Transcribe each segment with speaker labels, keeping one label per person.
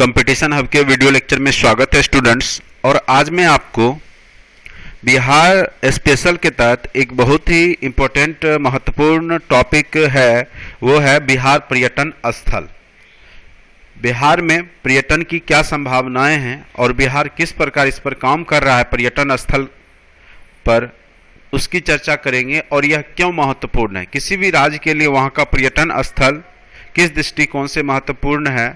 Speaker 1: Competition hub के video lecture में स्वागत है स्टूडेंट्स। और आज मैं आपको बिहार स्पेशल के तहत एक बहुत ही इम्पोर्टेंट महत्वपूर्ण टॉपिक है, वो है बिहार पर्यटन स्थल। बिहार में पर्यटन की क्या संभावनाएं हैं और बिहार किस प्रकार इस पर काम कर रहा है पर्यटन स्थल पर, उसकी चर्चा करेंगे। और यह क्यों महत्वपूर्ण है, किसी भी राज्य के लिए वहाँ का पर्यटन स्थल किस दृष्टिकोण से महत्वपूर्ण है,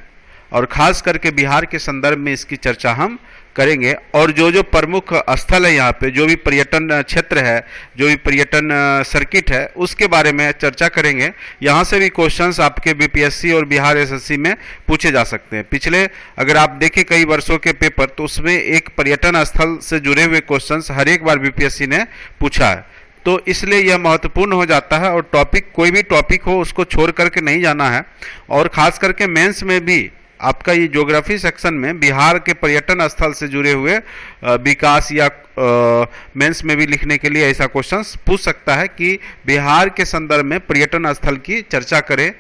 Speaker 1: और खास करके बिहार के संदर्भ में इसकी चर्चा हम करेंगे। और जो प्रमुख स्थल है यहाँ पे, जो भी पर्यटन क्षेत्र है, जो भी पर्यटन सर्किट है, उसके बारे में चर्चा करेंगे। यहाँ से भी क्वेश्चंस आपके बीपीएससी और बिहार एसएससी में पूछे जा सकते हैं। पिछले अगर आप देखें कई वर्षों के पेपर, तो उसमें एक पर्यटन स्थल से जुड़े हुए क्वेश्चंस हर एक बार बीपीएससी ने पूछा है। तो इसलिए यह महत्वपूर्ण हो जाता है। और टॉपिक कोई भी टॉपिक हो उसको छोड़ करके नहीं जाना है। और खास करके मेंस में भी आपका ये ज्योग्राफी सेक्शन में बिहार के पर्यटन स्थल से जुड़े हुए विकास या मेंस में भी लिखने के लिए ऐसा क्वेश्चन पूछ सकता है कि बिहार के संदर्भ में पर्यटन स्थल की चर्चा करें,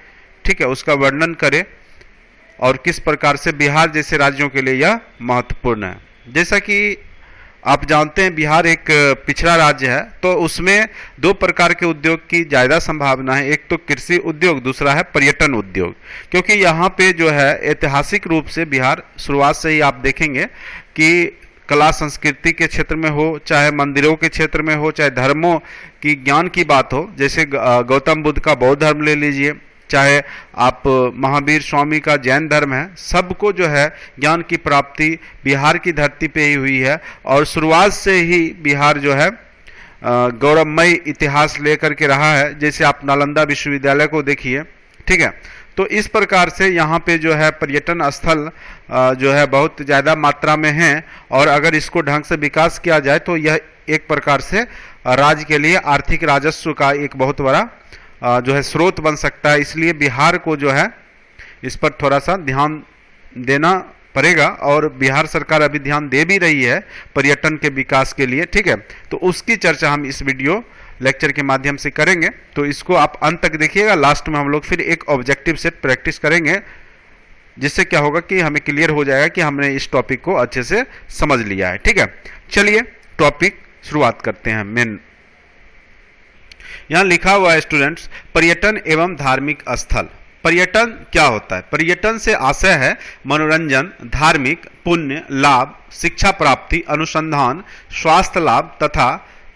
Speaker 1: ठीक है, उसका वर्णन करें और किस प्रकार से बिहार जैसे राज्यों के लिए यह महत्वपूर्ण है। जैसा कि आप जानते हैं बिहार एक पिछड़ा राज्य है, तो उसमें दो प्रकार के उद्योग की ज़्यादा संभावना है। एक तो कृषि उद्योग, दूसरा है पर्यटन उद्योग। क्योंकि यहाँ पे जो है ऐतिहासिक रूप से बिहार शुरुआत से ही आप देखेंगे कि कला संस्कृति के क्षेत्र में हो, चाहे मंदिरों के क्षेत्र में हो, चाहे धर्मों की ज्ञान की बात हो, जैसे गौतम बुद्ध का बौद्ध धर्म ले लीजिए, चाहे आप महावीर स्वामी का जैन धर्म है, सबको जो है ज्ञान की प्राप्ति बिहार की धरती पे ही हुई है। और शुरुआत से ही बिहार जो है गौरवमय इतिहास लेकर के रहा है। जैसे आप नालंदा विश्वविद्यालय को देखिए, ठीक है। तो इस प्रकार से यहाँ पे जो है पर्यटन स्थल जो है बहुत ज़्यादा मात्रा में हैं। और अगर इसको ढंग से विकास किया जाए तो यह एक प्रकार से राज्य के लिए आर्थिक राजस्व का एक बहुत बड़ा जो है स्रोत बन सकता है। इसलिए बिहार को जो है इस पर थोड़ा सा ध्यान देना पड़ेगा। और बिहार सरकार अभी ध्यान दे भी रही है पर्यटन के विकास के लिए, ठीक है। तो उसकी चर्चा हम इस वीडियो लेक्चर के माध्यम से करेंगे। तो इसको आप अंत तक देखिएगा। लास्ट में हम लोग फिर एक ऑब्जेक्टिव सेट प्रैक्टिस करेंगे, जिससे क्या होगा कि हमें क्लियर हो जाएगा कि हमने इस टॉपिक को अच्छे से समझ लिया है, ठीक है। चलिए टॉपिक शुरुआत करते हैं। मेन यहाँ लिखा हुआ है स्टूडेंट्स, पर्यटन एवं धार्मिक स्थल। पर्यटन क्या होता है? पर्यटन से आशय है मनोरंजन, धार्मिक, पुण्य, लाभ, शिक्षा प्राप्ति, अनुसंधान, स्वास्थ्य लाभ तथा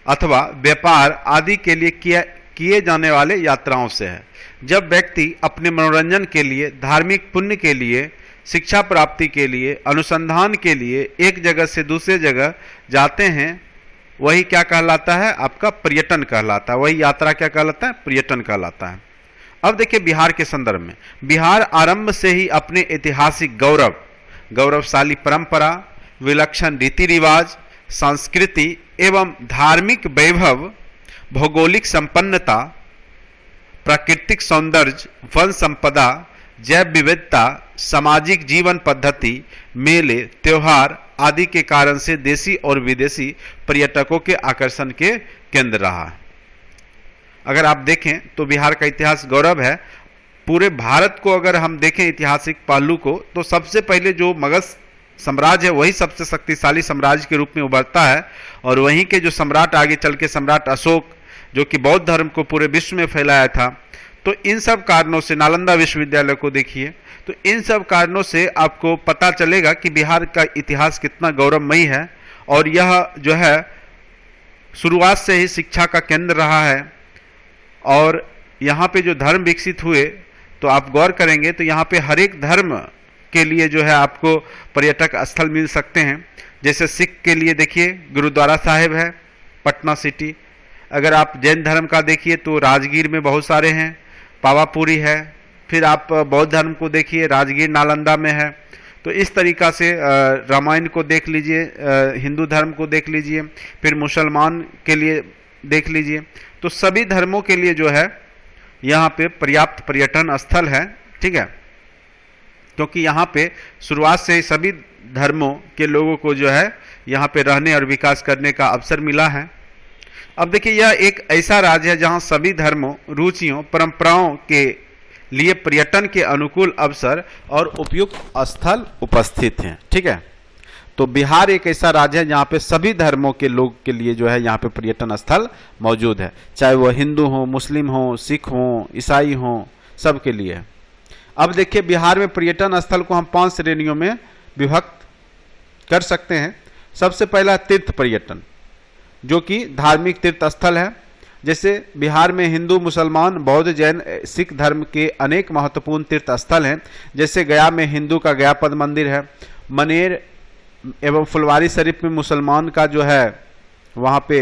Speaker 1: अथवा व्यापार आदि के लिए किए जाने वाले यात्राओं से है। जब व्यक्ति अपने मनोरंजन के लिए, धार्मिक पुण्य के लिए, शिक्षा प्राप्ति के लिए, अनुसंधान के लिए एक जगह से दूसरे जगह जाते हैं, वही क्या कहलाता है? आपका पर्यटन कहलाता है। वही यात्रा क्या कहलाता है? पर्यटन कहलाता है। अब देखिए बिहार के संदर्भ में, बिहार आरंभ से ही अपने ऐतिहासिक गौरवशाली परंपरा, विलक्षण रीति रिवाज, संस्कृति एवं धार्मिक वैभव, भौगोलिक संपन्नता, प्राकृतिक सौंदर्य, वन संपदा, जैव विविधता, सामाजिक जीवन पद्धति, मेले, त्योहार आदि के कारण से देशी और विदेशी पर्यटकों के आकर्षण के केंद्र रहा है। अगर आप देखें तो बिहार का इतिहास गौरव है। पूरे भारत को अगर हम देखें ऐतिहासिक पहलू को, तो सबसे पहले जो मगध साम्राज्य है वही सबसे शक्तिशाली साम्राज्य के रूप में उभरता है। और वहीं के जो सम्राट आगे चल के सम्राट अशोक, जो कि बौद्ध धर्म को पूरे विश्व में फैलाया था। तो इन सब कारणों से नालंदा विश्वविद्यालय को देखिए, तो इन सब कारणों से आपको पता चलेगा कि बिहार का इतिहास कितना गौरवमयी है। और यह जो है शुरुआत से ही शिक्षा का केंद्र रहा है। और यहाँ पे जो धर्म विकसित हुए, तो आप गौर करेंगे तो यहाँ पे हर एक धर्म के लिए जो है आपको पर्यटक स्थल मिल सकते हैं। जैसे सिख के लिए देखिए गुरुद्वारा साहिब है, पटना सिटी। अगर आप जैन धर्म का देखिए तो राजगीर में बहुत सारे हैं, पावापुरी है। फिर आप बौद्ध धर्म को देखिए, राजगीर नालंदा में है। तो इस तरीक़ा से रामायण को देख लीजिए, हिंदू धर्म को देख लीजिए, फिर मुसलमान के लिए देख लीजिए। तो सभी धर्मों के लिए जो है यहाँ पे पर्याप्त पर्यटन स्थल है, ठीक है। क्योंकि यहाँ पे शुरुआत से ही सभी धर्मों के लोगों को जो है यहाँ पे रहने और विकास करने का अवसर मिला है। अब देखिए यह एक ऐसा राज्य है जहाँ सभी धर्मों, रुचियों, परंपराओं के लिए पर्यटन के अनुकूल अवसर और उपयुक्त स्थल उपस्थित हैं। ठीक है, तो बिहार एक ऐसा राज्य है जहाँ पे सभी धर्मों के लोग के लिए जो है यहाँ पे पर्यटन स्थल मौजूद है, चाहे वो हिंदू हो, मुस्लिम हो, सिख हो, ईसाई हो, सब के लिए है। अब देखिए बिहार में पर्यटन स्थल को हम 5 श्रेणियों में विभक्त कर सकते हैं। सबसे पहला तीर्थ पर्यटन, जो कि धार्मिक तीर्थ स्थल है। जैसे बिहार में हिंदू, मुसलमान, बौद्ध, जैन, सिख धर्म के अनेक महत्वपूर्ण तीर्थ स्थल हैं। जैसे गया में हिंदू का गया पद मंदिर है, मनेर एवं फुलवारी शरीफ में मुसलमान का जो है वहाँ पे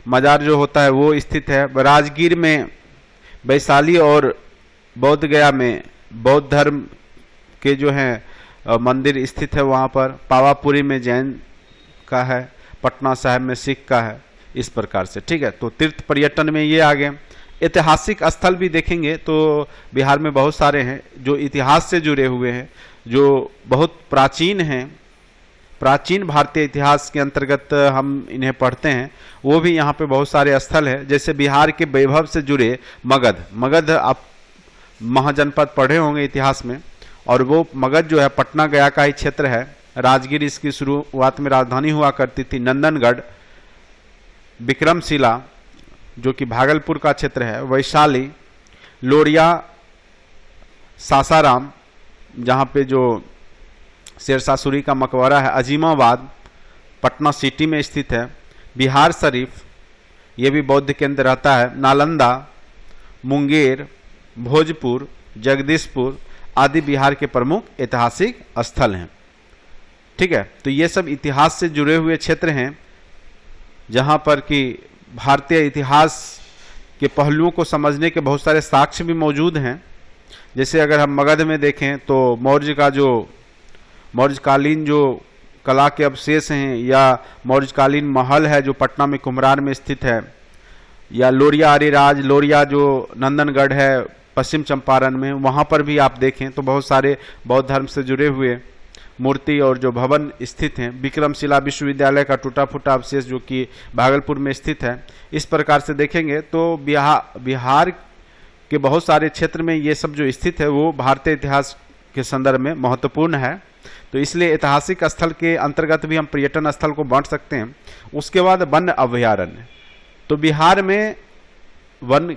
Speaker 1: मजार जो होता है वो स्थित है। राजगीर में वैशाली और बौद्ध गया में बौद्ध धर्म के जो हैं मंदिर स्थित है वहाँ पर। पावापुरी में जैन का है, पटना साहिब में सिख का है, इस प्रकार से। ठीक है, तो तीर्थ पर्यटन में ये आ गए। ऐतिहासिक स्थल भी देखेंगे तो बिहार में बहुत सारे हैं जो इतिहास से जुड़े हुए हैं, जो बहुत प्राचीन हैं। प्राचीन भारतीय इतिहास के अंतर्गत हम इन्हें पढ़ते हैं, वो भी यहाँ पे बहुत सारे स्थल है। जैसे बिहार के वैभव से जुड़े मगध आप महाजनपद पढ़े होंगे इतिहास में, और वो मगध जो है पटना गया का ही क्षेत्र है। राजगीर इसकी शुरुआत में राजधानी हुआ करती थी। नंदनगढ़, विक्रमशिला जो कि भागलपुर का क्षेत्र है, वैशाली, लोरिया, सासाराम जहाँ पे जो शेरशाह सूरी का मकबरा है, अजीमाबाद पटना सिटी में स्थित है, बिहार शरीफ ये भी बौद्ध केंद्र रहता है, नालंदा, मुंगेर, भोजपुर, जगदीशपुर आदि बिहार के प्रमुख ऐतिहासिक स्थल हैं। ठीक है, तो ये सब इतिहास से जुड़े हुए क्षेत्र हैं जहाँ पर कि भारतीय इतिहास के पहलुओं को समझने के बहुत सारे साक्ष्य भी मौजूद हैं। जैसे अगर हम मगध में देखें तो मौर्यकालीन जो कला के अवशेष हैं, या मौर्यकालीन महल है जो पटना में कुम्हरार में स्थित है, या लोरिया आर्यराज, लोरिया जो नंदनगढ़ है पश्चिम चंपारण में, वहाँ पर भी आप देखें तो बहुत सारे बौद्ध धर्म से जुड़े हुए मूर्ति और जो भवन स्थित हैं। विक्रमशिला विश्वविद्यालय का टूटा फूटा अवशेष जो कि भागलपुर में स्थित है। इस प्रकार से देखेंगे तो बिहार के बहुत सारे क्षेत्र में ये सब जो स्थित है वो भारतीय इतिहास के संदर्भ में महत्वपूर्ण है। तो इसलिए ऐतिहासिक स्थल के अंतर्गत भी हम पर्यटन स्थल को बांट सकते हैं। उसके बाद वन्य अभयारण्य, तो बिहार में वन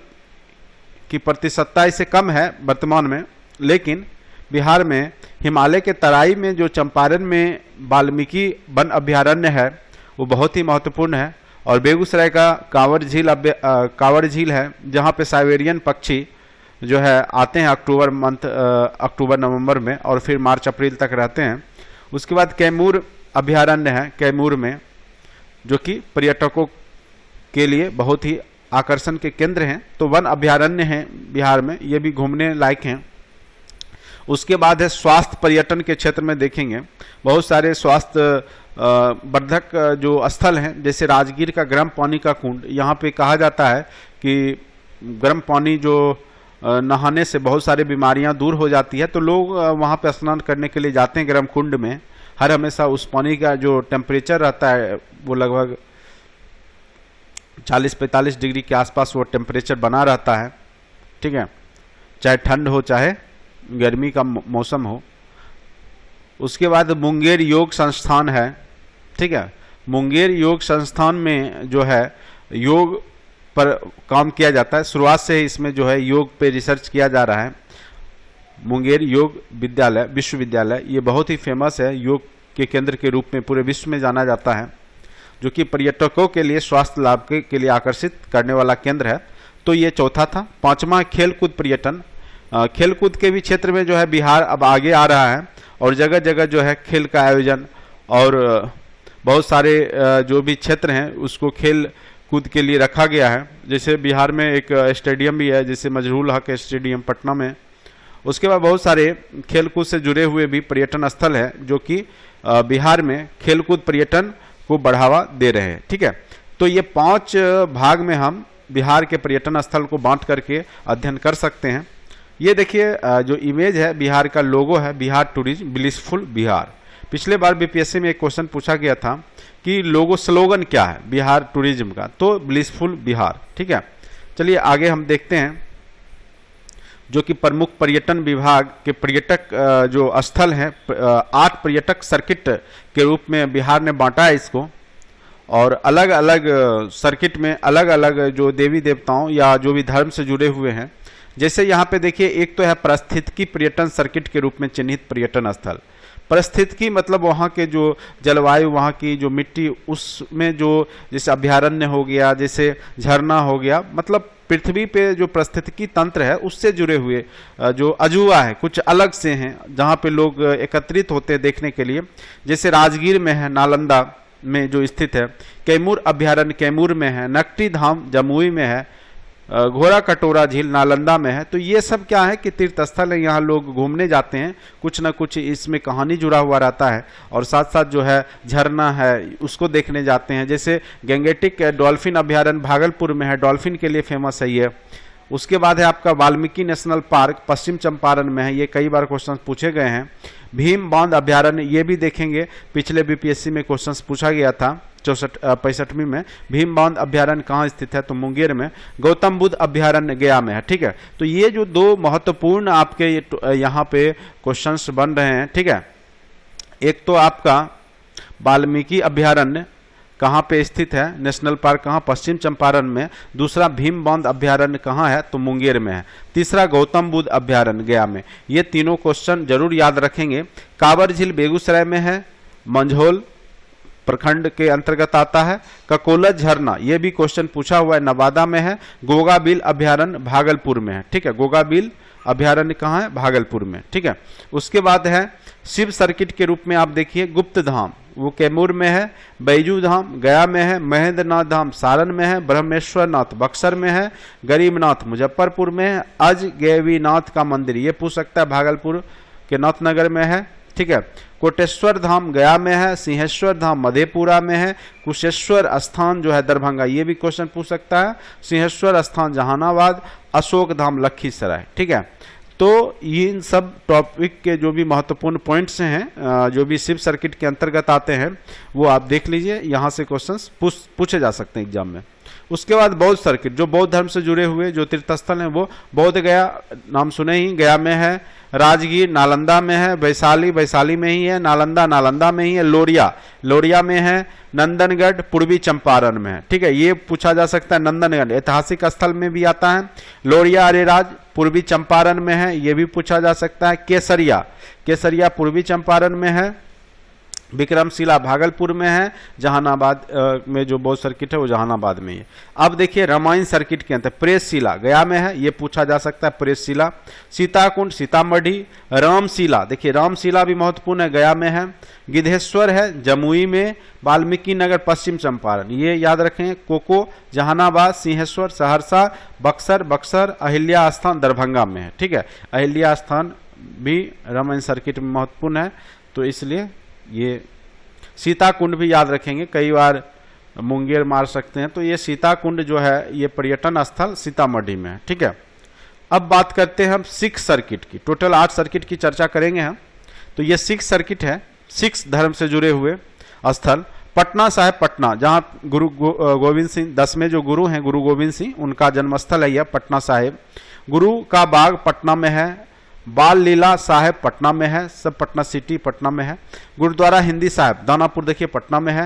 Speaker 1: की प्रतिशतता इससे कम है वर्तमान में, लेकिन बिहार में हिमालय के तराई में जो चंपारण में वाल्मीकि वन अभयारण्य है वो बहुत ही महत्वपूर्ण है। और बेगूसराय का कांवड़ झील है जहाँ पे साइबेरियन पक्षी जो है आते हैं अक्टूबर नवंबर में और फिर मार्च अप्रैल तक रहते हैं। उसके बाद कैमूर अभयारण्य है कैमूर में, जो कि पर्यटकों के लिए बहुत ही आकर्षण के केंद्र हैं। तो वन अभयारण्य हैं बिहार में, ये भी घूमने लायक हैं। उसके बाद है स्वास्थ्य पर्यटन के क्षेत्र में देखेंगे बहुत सारे स्वास्थ्य वर्धक जो स्थल हैं। जैसे राजगीर का गर्म पानी का कुंड, यहाँ पे कहा जाता है कि गर्म पानी जो नहाने से बहुत सारी बीमारियां दूर हो जाती है, तो लोग वहाँ पे स्नान करने के लिए जाते हैं गर्म कुंड में। हर हमेशा उस पानी का जो टेम्परेचर रहता है वो लगभग 40-45 डिग्री के आसपास वो टेम्परेचर बना रहता है। ठीक है, चाहे ठंड हो चाहे गर्मी का मौसम हो। उसके बाद मुंगेर योग संस्थान है। ठीक है, मुंगेर योग संस्थान में जो है योग पर काम किया जाता है। शुरुआत से ही इसमें जो है योग पे रिसर्च किया जा रहा है। मुंगेर योग विश्वविद्यालय ये बहुत ही फेमस है, योग के केंद्र के रूप में पूरे विश्व में जाना जाता है, जो कि पर्यटकों के लिए स्वास्थ्य लाभ के लिए आकर्षित करने वाला केंद्र है। तो ये चौथा था। पांचवा खेलकूद पर्यटन। खेलकूद के भी क्षेत्र में जो है बिहार अब आगे आ रहा है और जगह जगह जो है खेल का आयोजन और बहुत सारे जो भी क्षेत्र हैं उसको खेल कूद के लिए रखा गया है। जैसे बिहार में एक स्टेडियम भी है, जैसे मजरूल हक स्टेडियम पटना में। उसके बाद बहुत सारे खेलकूद से जुड़े हुए भी पर्यटन स्थल है जो कि बिहार में खेलकूद पर्यटन को बढ़ावा दे रहे हैं। ठीक है, तो ये 5 भाग में हम बिहार के पर्यटन स्थल को बांट करके अध्ययन कर सकते हैं। ये देखिए जो इमेज है बिहार का लोगो है, बिहार टूरिज्म ब्लिसफुल बिहार। पिछले बार बीपीएससी में एक क्वेश्चन पूछा गया था कि लोगो स्लोगन क्या है बिहार टूरिज्म का, तो ब्लिसफुल बिहार। ठीक है, चलिए आगे हम देखते हैं, जो कि प्रमुख पर्यटन विभाग के पर्यटक जो स्थल हैं, 8 पर्यटक सर्किट के रूप में बिहार ने बांटा है इसको, और अलग अलग सर्किट में अलग अलग जो देवी देवताओं या जो भी धर्म से जुड़े हुए हैं। जैसे यहाँ पे देखिए, एक तो है पारिस्थितिकी पर्यटन सर्किट के रूप में चिन्हित पर्यटन स्थल। पारिस्थितिकी मतलब वहाँ के जो जलवायु, वहाँ की जो मिट्टी, उसमें जो जैसे अभ्यारण्य हो गया, जैसे झरना हो गया, मतलब पृथ्वी पे जो पारिस्थितिकी तंत्र है उससे जुड़े हुए जो अजूबा है, कुछ अलग से हैं, जहाँ पे लोग एकत्रित होते हैं देखने के लिए। जैसे राजगीर में है, नालंदा में जो स्थित है, कैमूर अभ्यारण्य कैमूर में है, नकटी धाम जमुई में है, घोड़ा कटोरा झील नालंदा में है। तो ये सब क्या है कि तीर्थ स्थल है, यहाँ लोग घूमने जाते हैं, कुछ ना कुछ इसमें कहानी जुड़ा हुआ रहता है, और साथ साथ जो है झरना है उसको देखने जाते हैं। जैसे गैंगेटिक डॉल्फिन अभ्यारण्य भागलपुर में है, डॉल्फिन के लिए फेमस है ये। उसके बाद है आपका वाल्मीकि नेशनल पार्क पश्चिम चंपारण में है, ये कई बार क्वेश्चन पूछे गए हैं। भीम बांध अभ्यारण्य, ये भी देखेंगे, पिछले बीपीएससी में क्वेश्चन पूछा गया था 65वीं में। भीम बांध अभ्यारण्य कहाँ स्थित है, तो मुंगेर में। गौतम बुद्ध अभ्यारण्य गया में है, ठीक है। तो ये जो 2 महत्वपूर्ण आपके यहाँ पे क्वेश्चंस बन रहे हैं, ठीक है। एक तो आपका वाल्मीकि अभ्यारण्य कहाँ पे स्थित है, नेशनल पार्क कहाँ, पश्चिम चंपारण में। दूसरा भीम बांध अभ्यारण्य कहाँ है, तो मुंगेर में है। तीसरा गौतम बुद्ध अभ्यारण्य गया में। ये तीनों क्वेश्चन जरूर याद रखेंगे। कांवर झील बेगूसराय में है, मंझौल प्रखंड के अंतर्गत आता है। ककोलत झरना, ये भी क्वेश्चन पूछा हुआ है, नवादा में है। गोगाबिल अभ्यारण्य भागलपुर में है, ठीक है। गोगाबिल अभ्यारण्य कहाँ है, भागलपुर में, ठीक है। उसके बाद है शिव सर्किट के रूप में आप देखिए, गुप्त धाम वो कैमूर में है, बैजू धाम गया में है, महेंद्रनाथ धाम सारण में है, ब्रह्मेश्वर नाथ बक्सर में है, गरीबनाथ मुजफ्फरपुर में है, अजगैवीनाथ का मंदिर ये पूछ सकता है, भागलपुर के नाथनगर में है, ठीक है। कोटेश्वर धाम गया में है, सिंहेश्वर धाम मधेपुरा में है, कुशेश्वर स्थान जो है दरभंगा, ये भी क्वेश्चन पूछ सकता है, सिंहेश्वर स्थान जहानाबाद, अशोक धाम लखीसराय, ठीक है। तो इन सब टॉपिक के जो भी महत्वपूर्ण पॉइंट्स हैं, जो भी शिव सर्किट के अंतर्गत आते हैं, वो आप देख लीजिए, यहाँ से क्वेश्चंस पूछे जा सकते हैं एग्जाम में। उसके बाद बौद्ध सर्किट, जो बौद्ध धर्म से जुड़े हुए जो तीर्थस्थल हैं, वो बौद्ध गया नाम सुने ही, गया में है। राजगीर नालंदा में है, वैशाली वैशाली में ही है, नालंदा नालंदा में ही है, लोरिया लोरिया में है, नंदनगढ़ पूर्वी चंपारण में है, ठीक है। ये पूछा जा सकता है, नंदनगढ़ ऐतिहासिक स्थल में भी आता है। लोरिया अरेराज पूर्वी चंपारण में है, ये भी पूछा जा सकता है। केसरिया केसरिया पूर्वी चंपारण में है। विक्रमशिला भागलपुर में है। जहानाबाद में जो बौद्ध सर्किट है वो जहानाबाद में है। अब देखिए रामायण सर्किट के अंदर प्रेसशिला गया में है, ये पूछा जा सकता है प्रेसशिला। सीताकुंड सीतामढ़ी। रामशिला, देखिए रामशिला भी महत्वपूर्ण है, गया में है। गिद्धेश्वर है जमुई में। वाल्मीकि नगर पश्चिम चंपारण, ये याद रखें। कोको जहानाबाद। सिंहेश्वर सहरसा। बक्सर अहिल्या स्थान दरभंगा में है, ठीक है। अहिल्या स्थान भी रामायण सर्किट में महत्वपूर्ण है, तो इसलिए ये सीताकुंड भी याद रखेंगे, कई बार मुंगेर मार सकते हैं, तो ये सीताकुंड जो है ये पर्यटन स्थल सीतामढ़ी में है, ठीक है। अब बात करते हैं हम सिख सर्किट की। टोटल 8 सर्किट की चर्चा करेंगे हम। तो ये सिख सर्किट है, सिख धर्म से जुड़े हुए स्थल। पटना साहिब पटना, जहाँ गुरु गोविंद सिंह 10वें जो गुरु हैं गुरु गोविंद सिंह, उनका जन्मस्थल है यह पटना साहिब। गुरु का बाग पटना में है। बाल लीला साहेब पटना में है, सब पटना सिटी पटना में है। गुरुद्वारा हिंदी साहिब दानापुर देखिए पटना में है।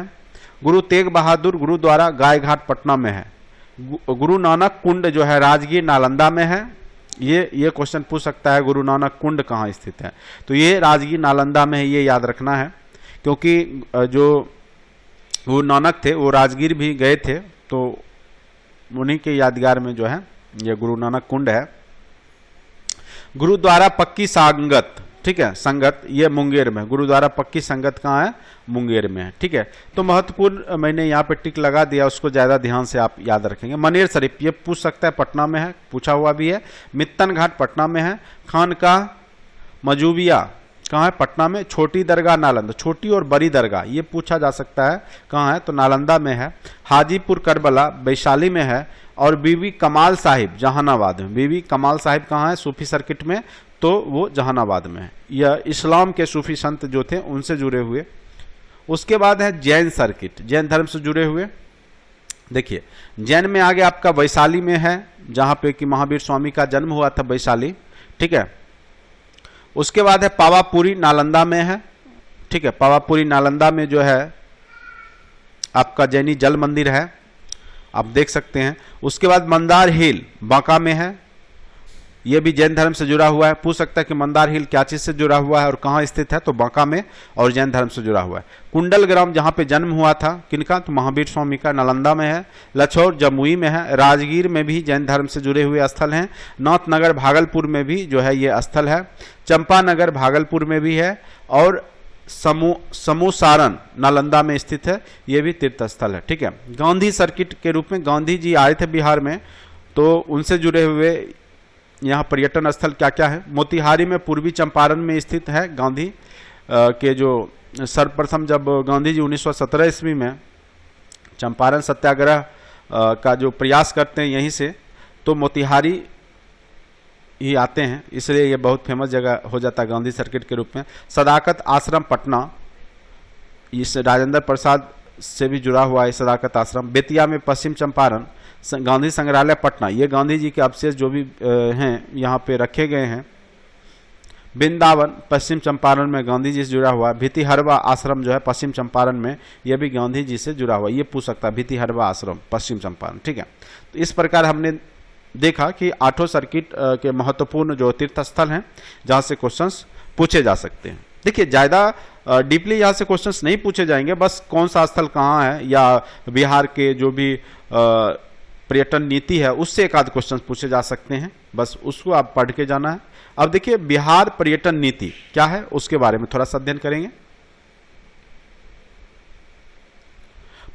Speaker 1: गुरु तेग बहादुर गुरुद्वारा गाय घाट पटना में है। गुरु नानक कुंड जो है राजगीर नालंदा में है। ये क्वेश्चन पूछ सकता है, गुरु नानक कुंड कहाँ स्थित है, तो ये राजगीर नालंदा में है, ये याद रखना है, क्योंकि जो गुरु नानक थे वो राजगीर भी गए थे, तो उन्हीं के यादगार में जो है ये गुरु नानक कुंड है। गुरुद्वारा पक्की संगत, ठीक है, संगत ये मुंगेर में। गुरुद्वारा पक्की संगत कहाँ है, मुंगेर में है, ठीक है। तो महत्वपूर्ण मैंने यहाँ पे टिक लगा दिया, उसको ज्यादा ध्यान से आप याद रखेंगे। मनेर शरीफ ये पूछ सकता है, पटना में है, पूछा हुआ भी है। मित्तन घाट पटना में है। खानकाह मजूबिया कहाँ है, पटना में। छोटी दरगाह नालंदा, छोटी और बड़ी दरगाह ये पूछा जा सकता है कहाँ है, तो नालंदा में है। हाजीपुर करबला वैशाली में है। और बीबी कमाल साहिब जहानाबाद में। बीबी कमाल साहिब कहाँ है, सूफी सर्किट में, तो वो जहानाबाद में है। यह इस्लाम के सूफी संत जो थे उनसे जुड़े हुए। उसके बाद है जैन सर्किट, जैन धर्म से जुड़े हुए देखिए जैन में आगे आपका वैशाली में है, जहां पे कि महावीर स्वामी का जन्म हुआ था, वैशाली। ठीक है, उसके बाद है पावापुरी, नालंदा में है। ठीक है, पावापुरी नालंदा में जो है आपका जैनी जल मंदिर है, आप देख सकते हैं। उसके बाद मंदार हिल बांका में है, यह भी जैन धर्म से जुड़ा हुआ है। पूछ सकता है कि मंदार हिल क्या चीज से जुड़ा हुआ है और कहाँ स्थित है, तो बांका में और जैन धर्म से जुड़ा हुआ है। कुंडल ग्राम जहां पे जन्म हुआ था किनका, तो महावीर स्वामी का, नालंदा में है। लछौर जमुई में है। राजगीर में भी जैन धर्म से जुड़े हुए स्थल हैं। नाथनगर भागलपुर में भी जो है ये स्थल है। चंपानगर भागलपुर में भी है। और समूसारण नालंदा में स्थित है, ये भी तीर्थ स्थल है। ठीक है, गांधी सर्किट के रूप में गांधी जी आए थे बिहार में, तो उनसे जुड़े हुए यहाँ पर्यटन स्थल क्या क्या है। मोतिहारी में पूर्वी चंपारण में स्थित है गांधी के जो सर्वप्रथम जब गांधी जी 1917 ईस्वी में चंपारण सत्याग्रह का जो प्रयास करते हैं यहीं से, तो मोतिहारी ही आते हैं, इसलिए ये बहुत फेमस जगह हो जाता है गांधी सर्किट के रूप में। सदाकत आश्रम पटना, इस राजेंद्र प्रसाद से भी जुड़ा हुआ है सदाकत आश्रम। बेतिया में पश्चिम चंपारण गांधी संग्रहालय पटना, ये गांधी जी के अवशेष जो भी हैं यहाँ पे रखे गए हैं। वृंदावन पश्चिम चंपारण में गांधी जी से जुड़ा हुआ है। भितिहरवा आश्रम जो है पश्चिम चंपारण में, यह भी गांधी जी से जुड़ा हुआ है। ये पूछ सकता है भितिहरवा आश्रम पश्चिम चंपारण। ठीक है, तो इस प्रकार हमने देखा कि आठों सर्किट के महत्वपूर्ण जो तीर्थ स्थल हैं जहाँ से क्वेश्चंस पूछे जा सकते हैं। देखिए ज़्यादा डीपली यहाँ से क्वेश्चंस नहीं पूछे जाएंगे, बस कौन सा स्थल कहाँ है या बिहार के जो भी पर्यटन नीति है उससे एक आध क्वेश्चन पूछे जा सकते हैं, बस उसको आप पढ़ के जाना है। अब देखिए बिहार पर्यटन नीति क्या है उसके बारे में थोड़ा सा अध्ययन करेंगे।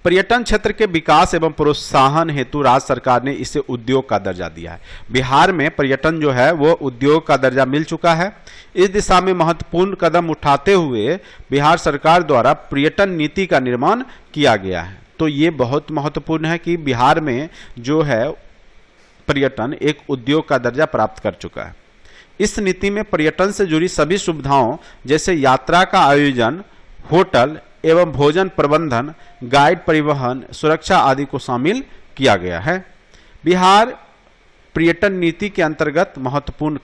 Speaker 1: पर्यटन क्षेत्र के विकास एवं प्रोत्साहन हेतु राज्य सरकार ने इसे उद्योग का दर्जा दिया है। बिहार में पर्यटन जो है वो उद्योग का दर्जा मिल चुका है। इस दिशा में महत्वपूर्ण कदम उठाते हुए बिहार सरकार द्वारा पर्यटन नीति का निर्माण किया गया है। तो ये बहुत महत्वपूर्ण है कि बिहार में जो है पर्यटन एक उद्योग का दर्जा प्राप्त कर चुका है। इस नीति में पर्यटन से जुड़ी सभी सुविधाओं जैसे यात्रा का आयोजन, होटल एवं भोजन प्रबंधन, गाइड परिवहन, सुरक्षा आदि को शामिल किया गया है। बिहार पर्यटन नीति के अंतर्गत महत्वपूर्ण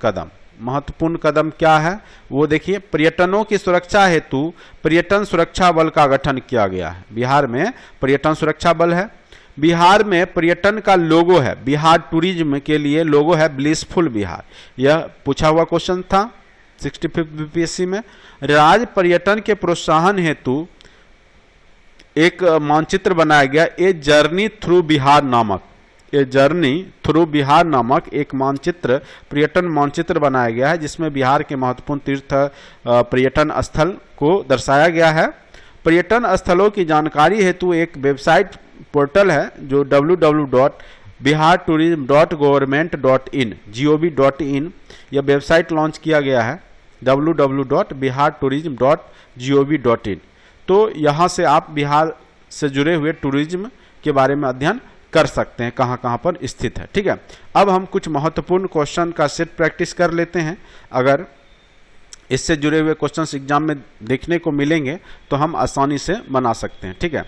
Speaker 1: कदम क्या है वो देखिए। पर्यटनों की सुरक्षा हेतु पर्यटन सुरक्षा बल का गठन किया गया है। बिहार में पर्यटन सुरक्षा बल है। बिहार में पर्यटन का लोगो है, बिहार टूरिज्म के लिए लोगो है ब्लिसफुल बिहार। यह पूछा हुआ क्वेश्चन था 65 बीपीएससी में। राज्य पर्यटन के प्रोत्साहन हेतु एक मानचित्र बनाया गया, ए जर्नी थ्रू बिहार नामक एक मानचित्र, पर्यटन मानचित्र बनाया गया है, जिसमें बिहार के महत्वपूर्ण तीर्थ पर्यटन स्थल को दर्शाया गया है। पर्यटन स्थलों की जानकारी हेतु एक वेबसाइट पोर्टल है जो www.bihartourism.government.in gov.in यह वेबसाइट लॉन्च किया गया है www.bihartourism.gov.in। तो यहाँ से आप बिहार से जुड़े हुए टूरिज्म के बारे में अध्ययन कर सकते हैं, कहाँ कहाँ पर स्थित है। ठीक है, अब हम कुछ महत्वपूर्ण क्वेश्चन का सेट प्रैक्टिस कर लेते हैं। अगर इससे जुड़े हुए क्वेश्चंस एग्जाम में देखने को मिलेंगे तो हम आसानी से बना सकते हैं। ठीक है,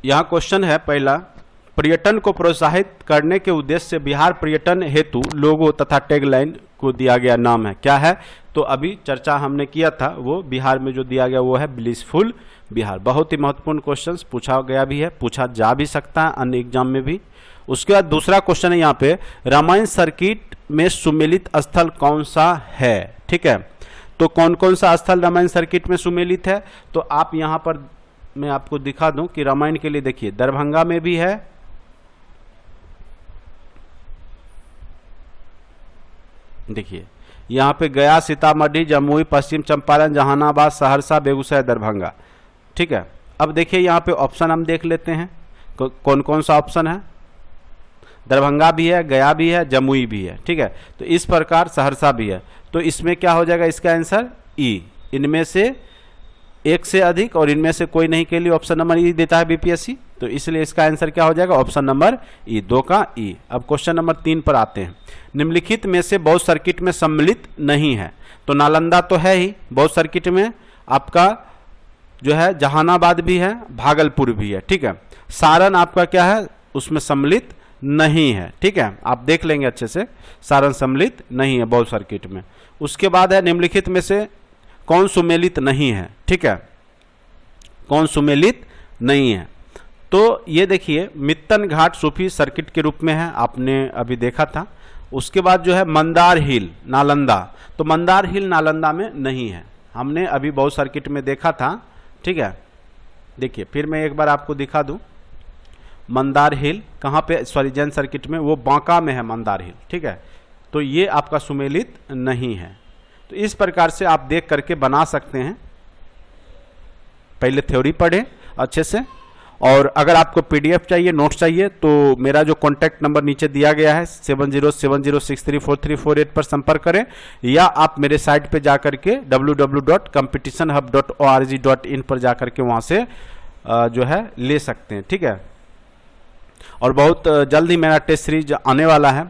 Speaker 1: यहाँ क्वेश्चन है पहला, पर्यटन को प्रोत्साहित करने के उद्देश्य से बिहार पर्यटन हेतु लोगो तथा टैगलाइन को दिया गया नाम है, क्या है? तो अभी चर्चा हमने किया था, वो बिहार में जो दिया गया वो है ब्लिसफुल बिहार। बहुत ही महत्वपूर्ण क्वेश्चंस पूछा गया भी है, पूछा जा भी सकता है अन्य एग्जाम में भी। उसके बाद दूसरा क्वेश्चन है यहाँ पे, रामायण सर्किट में सुमेलित स्थल कौन सा है? ठीक है, तो कौन कौन सा स्थल रामायण सर्किट में सुमेलित है? तो आप यहाँ पर मैं आपको दिखा दूं कि रामायण के लिए देखिए दरभंगा में भी है, देखिए यहाँ पे गया, सीतामढ़ी, जमुई, पश्चिम चंपारण, जहानाबाद, सहरसा, बेगूसराय, दरभंगा। ठीक है, अब देखिए यहाँ पे ऑप्शन हम देख लेते हैं कौन कौन सा ऑप्शन है। दरभंगा भी है, गया भी है, जमुई भी है। ठीक है, तो इस प्रकार सहरसा भी है। तो इसमें क्या हो जाएगा इसका आंसर? ई। इनमें से एक से अधिक और इनमें से कोई नहीं के लिए ऑप्शन नंबर ई देता है बीपीएससी, तो इसलिए इसका आंसर क्या हो जाएगा? ऑप्शन नंबर ई, 2 का ई। अब क्वेश्चन नंबर 3 पर आते हैं। निम्नलिखित में से बौद्ध सर्किट में सम्मिलित नहीं है। तो नालंदा तो है ही बौद्ध सर्किट में, आपका
Speaker 2: जो है जहानाबाद भी है, भागलपुर भी है, ठीक है। सारण आपका क्या है, उसमें सम्मिलित नहीं है, ठीक है। आप देख लेंगे अच्छे से, सारण सम्मिलित नहीं है बॉल सर्किट में। उसके बाद है निम्नलिखित में से कौन सुमेलित नहीं है, ठीक है, कौन सुमेलित नहीं है। तो ये देखिए मित्तन घाट सूफी सर्किट के रूप में है, आपने अभी देखा था। उसके बाद जो है मंदार हिल नालंदा, तो मंदार हिल नालंदा में नहीं है, हमने अभी बॉल सर्किट में देखा था, ठीक है। देखिए फिर मैं एक बार आपको दिखा दूं, मंदार हिल कहाँ पे, सॉरी जैन सर्किट में, वो बांका में है मंदार हिल, ठीक है। तो ये आपका सुमेलित नहीं है। तो इस प्रकार से आप देख करके बना सकते हैं। पहले थ्योरी पढ़ें अच्छे से, और अगर आपको पीडीएफ चाहिए, नोट्स चाहिए, तो मेरा जो कॉन्टैक्ट नंबर नीचे दिया गया है 7070634348 पर संपर्क करें, या आप मेरे साइट पे जाकर के www.competitionhub.org.in पर जाकर के वहाँ से जो है ले सकते हैं, ठीक है। और बहुत जल्द ही मेरा टेस्ट सीरीज आने वाला है,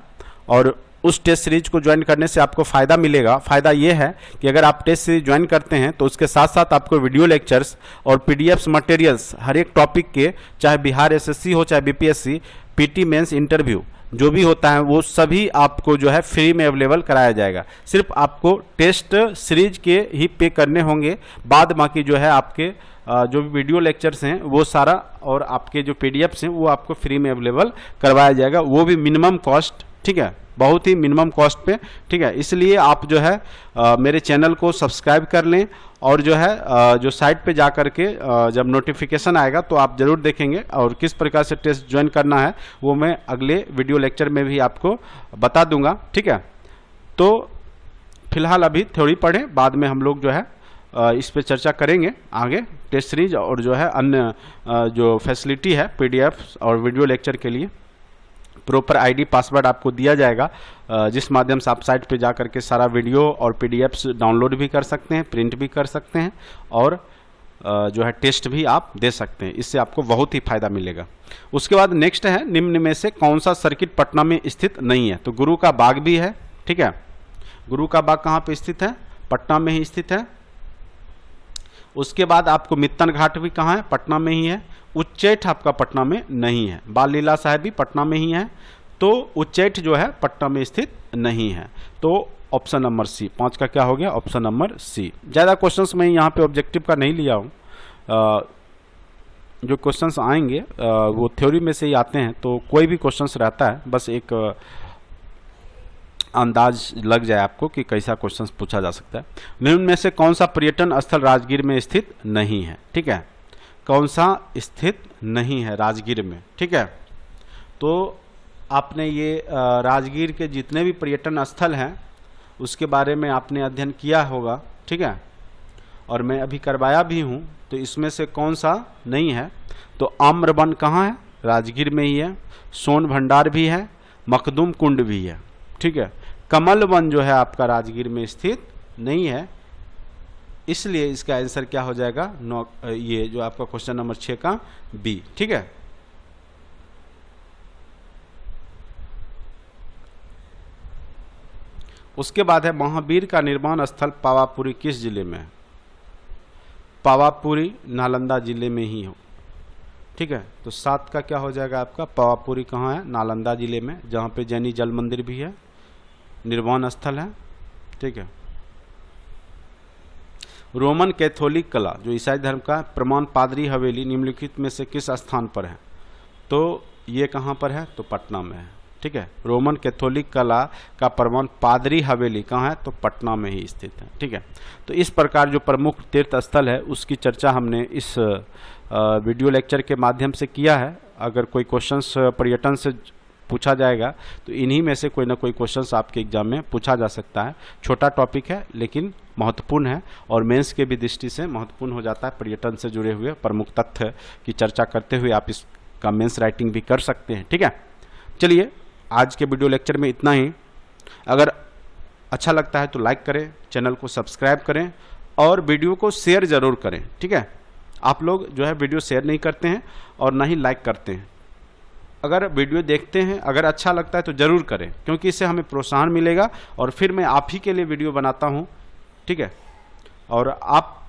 Speaker 2: और उस टेस्ट सीरीज को ज्वाइन करने से आपको फ़ायदा मिलेगा। फ़ायदा ये है कि अगर आप टेस्ट सीरीज ज्वाइन करते हैं तो उसके साथ साथ आपको वीडियो लेक्चर्स और पीडीएफ्स मटेरियल्स हर एक टॉपिक के, चाहे बिहार एसएससी हो, चाहे बीपीएससी, पीटी मेंस, इंटरव्यू जो भी होता है, वो सभी आपको जो है फ्री में अवेलेबल कराया जाएगा। सिर्फ आपको टेस्ट सीरीज के ही पे करने होंगे, बाद बाकी जो है आपके जो भी वीडियो लेक्चर्स हैं वो सारा, और आपके जो पीडीएफ्स हैं वो आपको फ्री में अवेलेबल करवाया जाएगा, वो भी मिनिमम कॉस्ट, ठीक है, बहुत ही मिनिमम कॉस्ट पे, ठीक है। इसलिए आप जो है मेरे चैनल को सब्सक्राइब कर लें, और जो है जो साइट पे जा कर के जब नोटिफिकेशन आएगा तो आप ज़रूर देखेंगे, और किस प्रकार से टेस्ट ज्वाइन करना है वो मैं अगले वीडियो लेक्चर में भी आपको बता दूंगा, ठीक है। तो फिलहाल अभी थ्योरी पढ़ें, बाद में हम लोग जो है इस पे चर्चा करेंगे आगे टेस्ट सीरीज, और जो है अन्य जो फैसिलिटी है पीडीएफ और वीडियो लेक्चर के लिए प्रॉपर आईडी पासवर्ड आपको दिया जाएगा, जिस माध्यम से आप साइट पे जा करके सारा वीडियो और पीडीएफ्स डाउनलोड भी कर सकते हैं, प्रिंट भी कर सकते हैं, और जो है टेस्ट भी आप दे सकते हैं। इससे आपको बहुत ही फायदा मिलेगा। उसके बाद नेक्स्ट है, निम्न में से कौन सा सर्किट पटना में स्थित नहीं है। तो गुरु का बाग भी है, ठीक है। गुरु का बाग कहाँ पे स्थित है, पटना में ही स्थित है। उसके बाद आपको मित्तन घाट भी कहाँ है, पटना में ही है। उच्चैठ आपका पटना में नहीं है। बाल लीला साहब भी पटना में ही है, तो उच्चैठ जो है पटना में स्थित नहीं है। तो ऑप्शन नंबर सी, 5 का क्या हो गया, ऑप्शन नंबर सी। ज़्यादा क्वेश्चंस मैं यहाँ पे ऑब्जेक्टिव का नहीं लिया हूँ, जो क्वेश्चंस आएंगे वो थ्योरी में से ही आते हैं, तो कोई भी क्वेश्चंस रहता है, बस एक अंदाज लग जाए आपको कि कैसा क्वेश्चंस पूछा जा सकता है। निम्न में से कौन सा पर्यटन स्थल राजगीर में स्थित नहीं है, ठीक है, कौन सा स्थित नहीं है राजगीर में, ठीक है। तो आपने ये राजगीर के जितने भी पर्यटन स्थल हैं उसके बारे में आपने अध्ययन किया होगा, ठीक है, और मैं अभी करवाया भी हूँ। तो इसमें से कौन सा नहीं है, तो आम्रवन कहाँ है, राजगीर में ही है। सोन भंडार भी है, मखदूम कुंड भी है, ठीक है। कमल वन जो है आपका राजगीर में स्थित नहीं है, इसलिए इसका आंसर क्या हो जाएगा, ये जो आपका क्वेश्चन नंबर 6 का बी, ठीक है। उसके बाद है महावीर का निर्माण स्थल पावापुरी किस जिले में है। पावापुरी नालंदा जिले में ही हो, ठीक है। तो 7 का क्या हो जाएगा आपका, पावापुरी कहाँ है, नालंदा जिले में, जहाँ पे जैनी जल मंदिर भी है, निर्वाण स्थल है, ठीक है। रोमन कैथोलिक कला जो ईसाई धर्म का प्रमाण पादरी हवेली निम्नलिखित में से किस स्थान पर है। तो ये कहाँ पर है, तो पटना में है, ठीक है। रोमन कैथोलिक कला का प्रमाण पादरी हवेली कहाँ है, तो पटना में ही स्थित है, ठीक है। तो इस प्रकार जो प्रमुख तीर्थ स्थल है उसकी चर्चा हमने इस वीडियो लेक्चर के माध्यम से किया है। अगर कोई क्वेश्चंस पर्यटन से पूछा जाएगा तो इन्हीं में से कोई ना कोई क्वेश्चंस आपके एग्जाम में पूछा जा सकता है। छोटा टॉपिक है लेकिन महत्वपूर्ण है, और मेंस के भी दृष्टि से महत्वपूर्ण हो जाता है। पर्यटन से जुड़े हुए प्रमुख तथ्य की चर्चा करते हुए आप इसका मेंस राइटिंग भी कर सकते हैं, ठीक है। चलिए आज के वीडियो लेक्चर में इतना ही। अगर अच्छा लगता है तो लाइक करें, चैनल को सब्सक्राइब करें और वीडियो को शेयर ज़रूर करें, ठीक है। आप लोग जो है वीडियो शेयर नहीं करते हैं और ना ही लाइक करते हैं। अगर वीडियो देखते हैं, अगर अच्छा लगता है तो ज़रूर करें, क्योंकि इससे हमें प्रोत्साहन मिलेगा और फिर मैं आप ही के लिए वीडियो बनाता हूं, ठीक है। और आप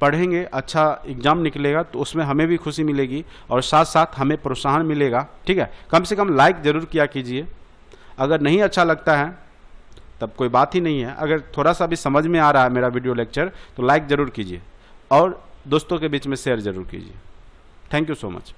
Speaker 2: पढ़ेंगे, अच्छा एग्ज़ाम निकलेगा तो उसमें हमें भी खुशी मिलेगी और साथ साथ हमें प्रोत्साहन मिलेगा। ठीक है, कम से कम लाइक ज़रूर किया कीजिए। अगर नहीं अच्छा लगता है तब कोई बात ही नहीं है, अगर थोड़ा सा भी समझ में आ रहा है मेरा वीडियो लेक्चर तो लाइक ज़रूर कीजिए और दोस्तों के बीच में शेयर ज़रूर कीजिए। Thank you so much.